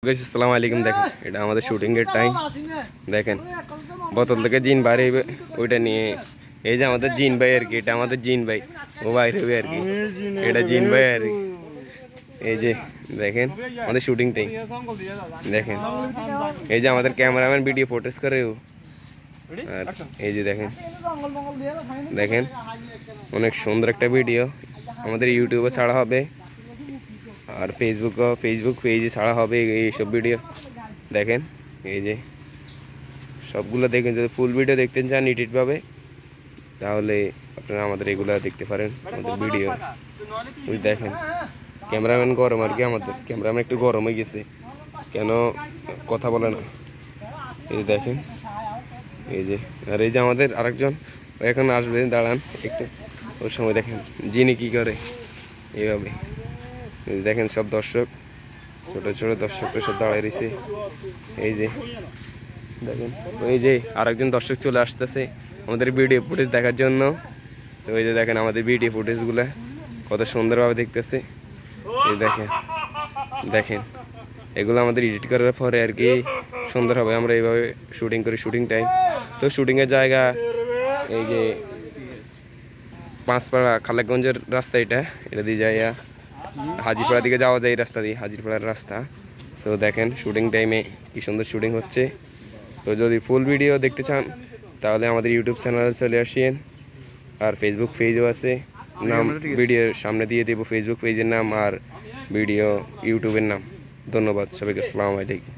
Guys अस्सलाम वालेकुम। देखें এটা আমাদের শুটিং এর টাইম। দেখেন বোতল থেকে জিন বাইরে ওইটা নিয়ে এই যে আমাদের জিন ভাই আর কি, এটা আমাদের জিন ভাই, ও বাইরে হবে আর কি, এটা জিন ভাই আর কি। এই যে দেখেন আমাদের শুটিং টাইম। দেখেন এই যে আমাদের ক্যামেরাম্যান ভিডিও ফুটেজ করে ও, আর এই যে দেখেন দেখেন অনেক সুন্দর একটা ভিডিও আমাদের ইউটিউবে ছাড়া হবে আর ফেসবুক পেজে ছাড়া হবে এইসব ভিডিও। দেখেন এই যে সবগুলো দেখেন, যদি ফুল ভিডিও দেখতে চান এডিটভাবে তাহলে আপনারা আমাদের এগুলো দেখতে পারেন আমাদের ভিডিও। ওই দেখেন ক্যামেরাম্যান গরম আর কি, আমাদের ক্যামেরাম্যান একটু গরম হয়ে গেছে, কেন কথা বলে না। এই দেখেন এই যে, আর এই যে আমাদের আরেকজন এখন আসবে, দাঁড়ান একটু, ওর সময় দেখেন যিনি কী করে এইভাবে। দেখেন সব দর্শক, ছোট ছোট দর্শকরা সব দাঁড়ায় রয়েছে। এই যে দেখেন ওই যে আরেকজন দর্শক চলে আসতেছে আমাদের ভিডিও ফুটেজ দেখার জন্য। তো ওই যে দেখেন আমাদের ভিডিও ফুটেজগুলো কত সুন্দরভাবে দেখতেছে। এই দেখেন দেখেন এগুলো আমাদের এডিট করার পরে আর কি সুন্দর হবে। আমরা এইভাবে শুটিং করি, শুটিং টাইম। তো শুটিংয়ের জায়গা এই যে পাঁচপাড়া খালেকগঞ্জের রাস্তা, এটা দিয়ে যাইয়া হাজিরপাড়া দিকে যাওয়া যায়, এই রাস্তা দিয়ে হাজিরপাড়ার রাস্তা। সো দেখেন শুটিং টাইমে কি সুন্দর শুটিং হচ্ছে। তো যদি ফুল ভিডিও দেখতে চান তাহলে আমাদের ইউটিউব চ্যানেলে চলে আসেন, আর ফেসবুক পেজও আছে, নাম ভিডিওর সামনে দিয়ে দেবো ফেসবুক পেজের নাম আর ভিডিও ইউটিউবের নাম। ধন্যবাদ সবাইকে, আসসালামু আলাইকুম।